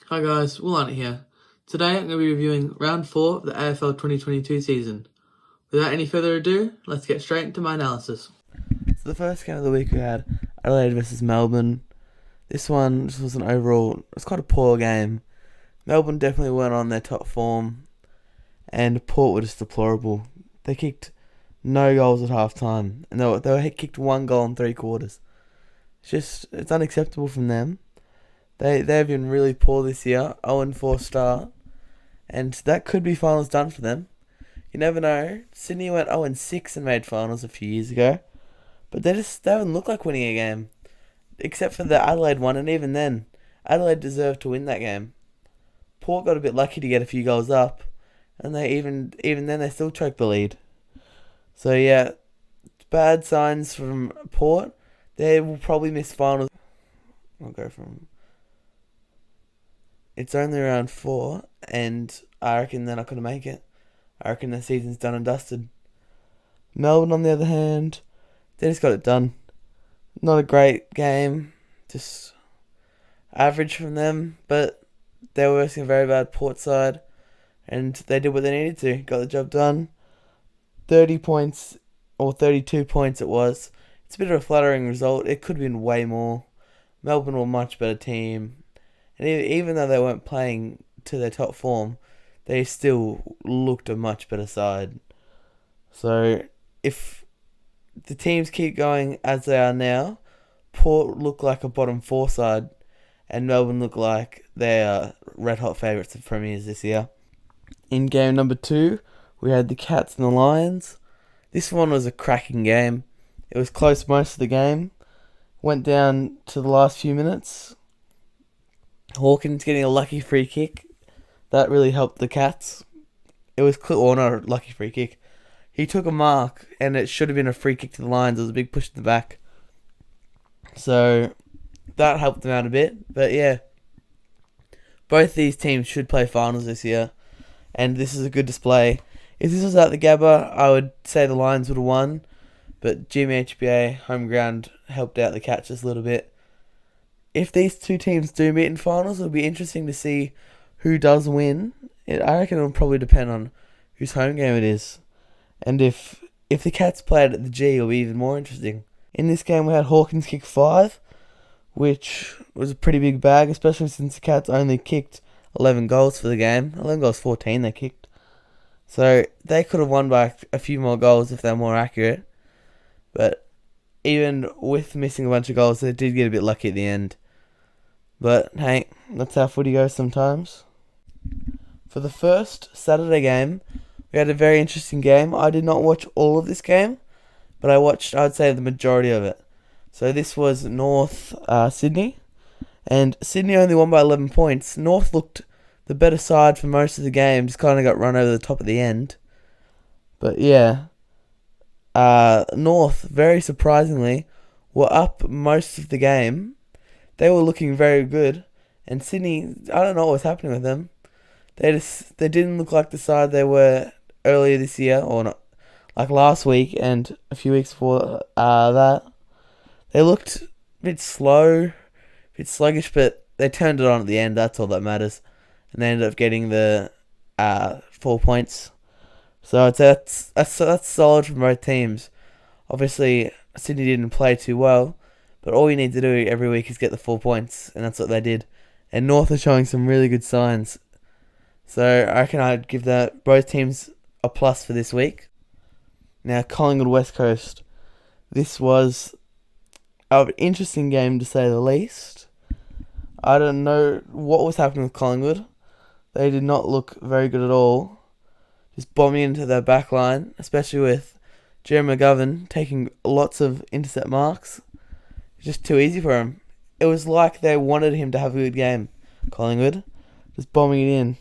Hi guys, Will on it here. Today I'm going to be reviewing round 4 of the AFL 2022 season. Without any further ado, let's get straight into my analysis. So the first game of the week we had Adelaide versus Melbourne. This one just was it was quite a poor game. Melbourne definitely weren't on their top form, and Port were just deplorable. They kicked no goals at half time, and they kicked one goal in 3 quarters. It's unacceptable from them. They've been really poor this year, 0-4 start, and that could be finals done for them. You never know. Sydney went 0-6 and made finals a few years ago, but they haven't looked like winning a game, except for the Adelaide one, and even then, Adelaide deserved to win that game. Port got a bit lucky to get a few goals up, and they even then they still choked the lead. So yeah, bad signs from Port. They will probably miss finals. I'll go from. It's only round 4, and I reckon they're not going to make it. I reckon the season's done and dusted. Melbourne, on the other hand, they just got it done. Not a great game, just average from them, but they were versing a very bad Port side, and they did what they needed to, got the job done. 30 points, or 32 points it was. It's a bit of a flattering result. It could have been way more. Melbourne were a much better team. And even though they weren't playing to their top form, they still looked a much better side. So, if the teams keep going as they are now, Port look like a bottom 4 side, and Melbourne look like they are red-hot favourites of premiers this year. In game number 2, we had the Cats and the Lions. This one was a cracking game. It was close most of the game. Went down to the last few minutes. Hawkins getting a lucky free kick. That really helped the Cats. It was not a lucky free kick. He took a mark, and it should have been a free kick to the Lions. It was a big push to the back. So, that helped them out a bit. But yeah, both these teams should play finals this year, and this is a good display. If this was at the Gabba, I would say the Lions would have won, but GMHBA, home ground, helped out the Cats just a little bit. If these two teams do meet in finals, it'll be interesting to see who does win. I reckon it'll probably depend on whose home game it is. And if the Cats played at the G, it'll be even more interesting. In this game, we had Hawkins kick 5, which was a pretty big bag, especially since the Cats only kicked 11 goals for the game. 11 goals, 14 they kicked. So they could have won by a few more goals if they're more accurate. But even with missing a bunch of goals, they did get a bit lucky at the end. But hey, that's how footy goes sometimes. For the first Saturday game, we had a very interesting game. I did not watch all of this game, but I'd say the majority of it. So this was North Sydney, and Sydney only won by 11 points. North looked the better side for most of the game, just kind of got run over the top at the end. But yeah, North, very surprisingly, were up most of the game. They were looking very good, and Sydney, I don't know what was happening with them. They didn't look like the side they were earlier this year, or not, like last week and a few weeks before that. They looked a bit slow, a bit sluggish, but they turned it on at the end. That's all that matters, and they ended up getting the 4 points. So I'd say that's solid from both teams. Obviously, Sydney didn't play too well, but all you need to do every week is get the 4 points, and that's what they did. And North are showing some really good signs. So I reckon I'd give both teams a plus for this week. Now, Collingwood West Coast. This was an interesting game to say the least. I don't know what was happening with Collingwood. They did not look very good at all. Just bombing into their back line, especially with Jeremy McGovern taking lots of intercept marks. Just too easy for him. It was like they wanted him to have a good game, Collingwood. Just bombing it in.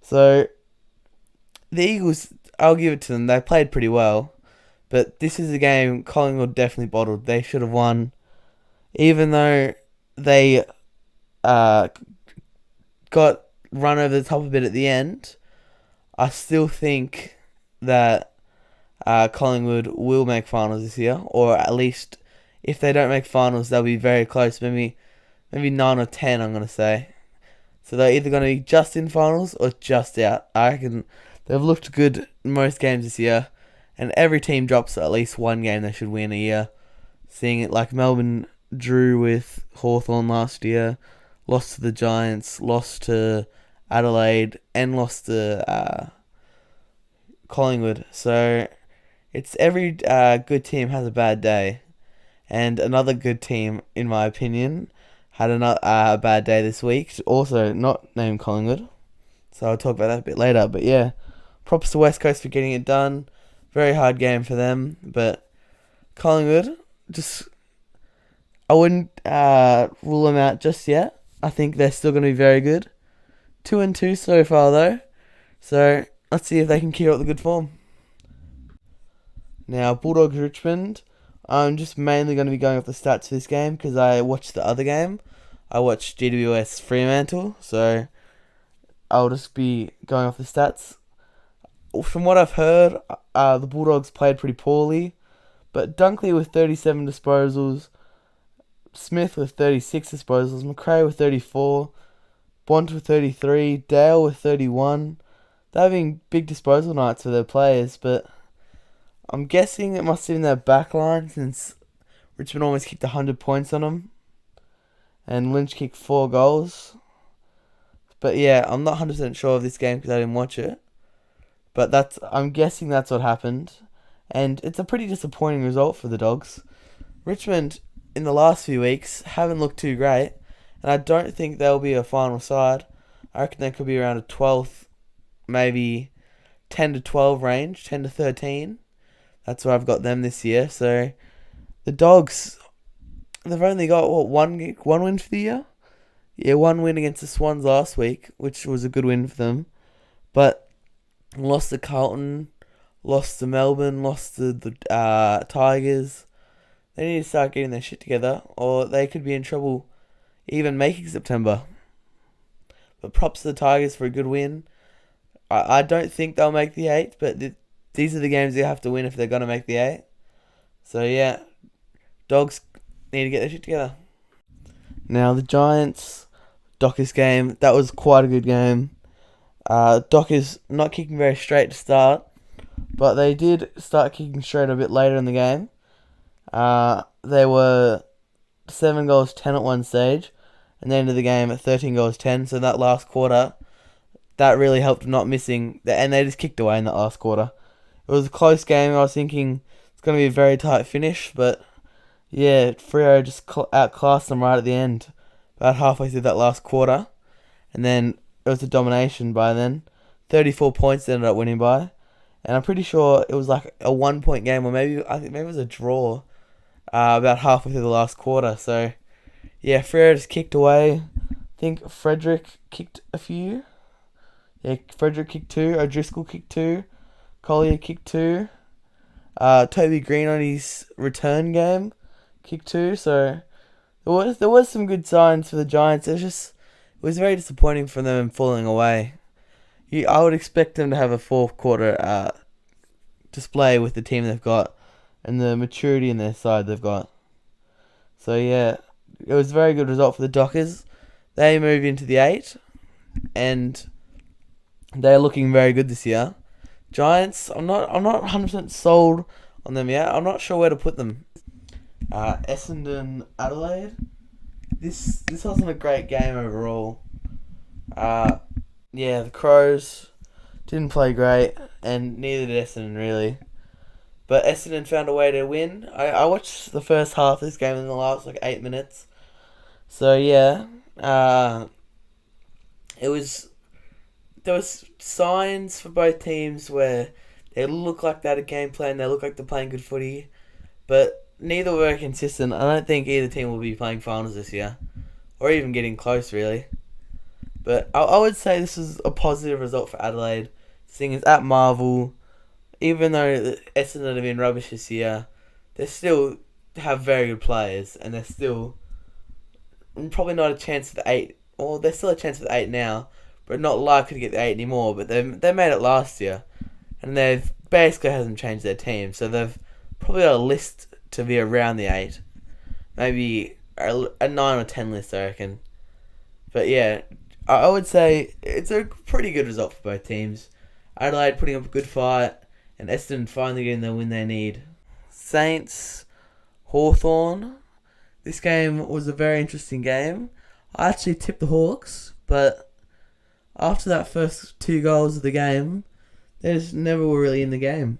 So, the Eagles, I'll give it to them. They played pretty well. But this is a game Collingwood definitely bottled. They should have won. Even though they got run over the top a bit at the end, I still think that Collingwood will make finals this year. Or at least, if they don't make finals, they'll be very close. Maybe 9 or 10, I'm going to say. So they're either going to be just in finals or just out. I reckon they've looked good in most games this year, and every team drops at least one game they should win a year. Seeing it like Melbourne drew with Hawthorn last year, lost to the Giants, lost to Adelaide, and lost to Collingwood. So it's every good team has a bad day, and another good team, in my opinion, had a bad day this week. Also, not named Collingwood, so I'll talk about that a bit later. But yeah, props to West Coast for getting it done. Very hard game for them, but Collingwood, just I wouldn't rule them out just yet. I think they're still going to be very good. 2-2 so far though, so let's see if they can keep up the good form. Now, Bulldogs Richmond. I'm just mainly going to be going off the stats for this game because I watched the other game. I watched GWS Fremantle, so I'll just be going off the stats. From what I've heard, the Bulldogs played pretty poorly, but Dunkley with 37 disposals, Smith with 36 disposals, McRae with 34, Bont with 33, Dale with 31. They're having big disposal nights for their players, but I'm guessing it must have been their back line since Richmond almost kicked 100 points on them, and Lynch kicked 4 goals. But yeah, I'm not 100% sure of this game because I didn't watch it. But I'm guessing that's what happened. And it's a pretty disappointing result for the Dogs. Richmond, in the last few weeks, haven't looked too great. And I don't think they'll be a final side. I reckon they could be around a 12th, maybe 10 to 12 range, 10 to 13. That's where I've got them this year. So the Dogs, they've only got, one win for the year? Yeah, one win against the Swans last week, which was a good win for them. But lost to Carlton, lost to Melbourne, lost to the Tigers. They need to start getting their shit together, or they could be in trouble even making September. But props to the Tigers for a good win. I don't think they'll make the 8, but these are the games they have to win if they're going to make the 8. So yeah, Dogs need to get their shit together. Now the Giants, Dockers game, that was quite a good game. Dockers not kicking very straight to start, but they did start kicking straight a bit later in the game. They were 7 goals 10 at one stage, and the end of the game at 13 goals 10. So that last quarter, that really helped not missing, and they just kicked away in that last quarter. It was a close game. I was thinking it's going to be a very tight finish, but yeah, Freo just outclassed them right at the end, about halfway through that last quarter, and then it was a domination by then. 34 points they ended up winning by, and I'm pretty sure it was like a 1 point game, or I think maybe it was a draw, about halfway through the last quarter. So yeah, Freo just kicked away. I think Frederick kicked a few. Yeah, Frederick kicked 2. O'Driscoll kicked 2. Collier kicked 2. Toby Green on his return game kicked 2. So there was some good signs for the Giants. It was very disappointing for them falling away. I would expect them to have a fourth quarter display with the team they've got and the maturity in their side they've got. So yeah, it was a very good result for the Dockers. They move into the 8, and they're looking very good this year. Giants, I'm not 100% sold on them yet. I'm not sure where to put them. Essendon, Adelaide. This wasn't a great game overall. Yeah, the Crows didn't play great, and neither did Essendon really. But Essendon found a way to win. I watched the first half of this game in the last 8 minutes. So yeah, there was signs for both teams where they look like they had a game plan, they look like they're playing good footy, but neither were consistent. I don't think either team will be playing finals this year, or even getting close really. But I would say this is a positive result for Adelaide, seeing as at Marvel, even though Essendon have been rubbish this year, they still have very good players, and they're still probably not a chance for the 8. Well, they're still a chance for the 8 now, but not likely to get the 8 anymore. But they made it last year, and they've basically hasn't changed their team, so they've probably got a list to be around the 8, maybe a 9 or 10 list, I reckon. But yeah, I would say it's a pretty good result for both teams. Adelaide putting up a good fight, and Essendon finally getting the win they need. Saints, Hawthorn. This game was a very interesting game. I actually tipped the Hawks, but after that first 2 goals of the game, they just never were really in the game.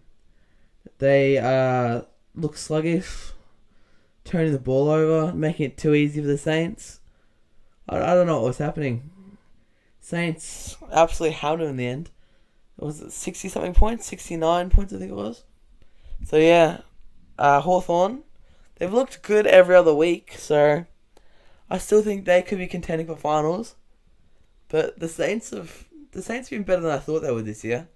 They looked sluggish, turning the ball over, making it too easy for the Saints. I don't know what was happening. Saints absolutely hounded in the end. Was it 60 something points? 69 points, I think it was. So yeah, Hawthorn, they've looked good every other week, so I still think they could be contending for finals. But the Saints have been better than I thought they would this year.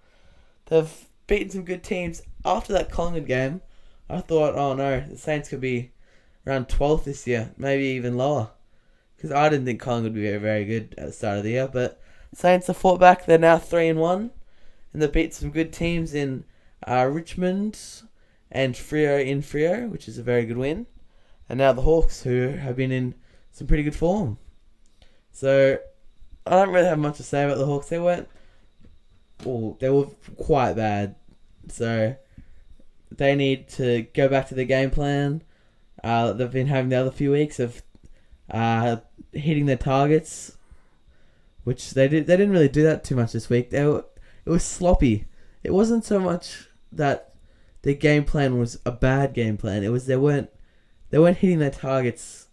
They've beaten some good teams. After that Collingwood game, I thought, oh no, the Saints could be around 12th this year, maybe even lower. Because I didn't think Collingwood would be very, very good at the start of the year. But Saints have fought back. They're now 3-1. And they've beat some good teams in Richmond and Freo in Freo, which is a very good win. And now the Hawks, who have been in some pretty good form. So I don't really have much to say about the Hawks. They were quite bad. So they need to go back to the game plan. They've been having the other few weeks of hitting their targets, which they did. They didn't really do that too much this week. It was sloppy. It wasn't so much that their game plan was a bad game plan. It was they weren't hitting their targets,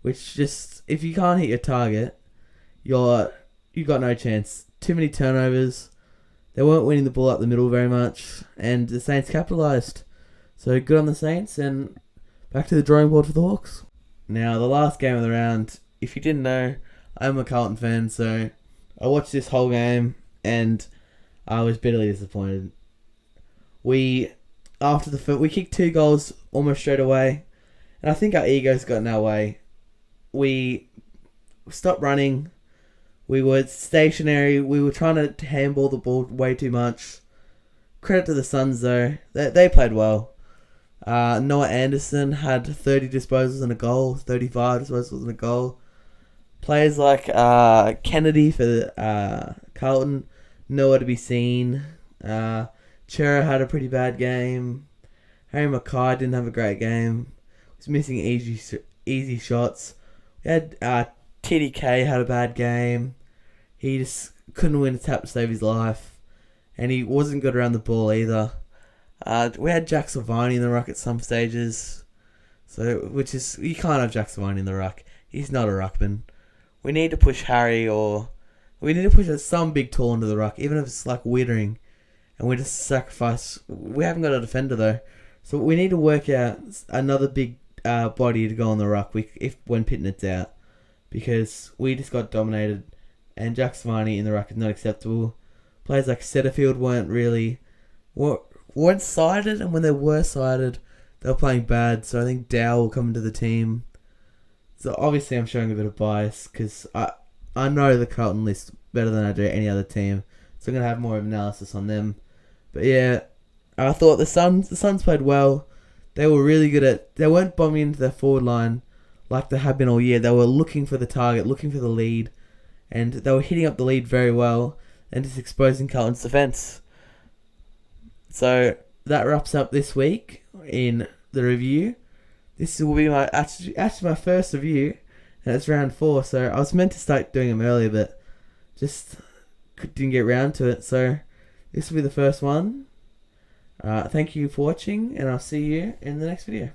which just, if you can't hit your target, you got no chance. Too many turnovers. They weren't winning the ball up the middle very much, and the Saints capitalised. So good on the Saints, and back to the drawing board for the Hawks. Now, the last game of the round, if you didn't know, I'm a Carlton fan, so I watched this whole game, and I was bitterly disappointed. We kicked 2 goals almost straight away, and I think our egos got in our way. We stopped running. We were stationary. We were trying to handball the ball way too much. Credit to the Suns, though. They played well. Noah Anderson had 30 disposals and a goal, 35 disposals and a goal. Players like Kennedy for Carlton, nowhere to be seen. Chera had a pretty bad game. Harry Mackay didn't have a great game. Was missing easy shots. We had TDK had a bad game. He just couldn't win a tap to save his life, and he wasn't good around the ball either. We had Jack Silvani in the ruck at some stages, which is, you can't have Jack Silvani in the ruck. He's not a ruckman. We need to push Harry, or we need to push some big tool into the ruck, even if it's like Wittering, and we just sacrifice. We haven't got a defender though, so we need to work out another big body to go on the ruck when Pitnett's out, because we just got dominated, and Jack Silvani in the ruck is not acceptable. Players like Setterfield weren't sided, and when they were sided, they were playing bad. So I think Dow will come into the team. So obviously I'm showing a bit of bias, because I know the Carlton list better than I do any other team, so I'm gonna have more of an analysis on them. But yeah, I thought the Suns played well. They were really good they weren't bombing into their forward line like they have been all year. They were looking for the target, looking for the lead, and they were hitting up the lead very well and just exposing Carlton's defence. So that wraps up this week in the review. This will be actually my first review, and it's round 4. So I was meant to start doing them earlier, but just didn't get round to it. So this will be the first one. Thank you for watching, and I'll see you in the next video.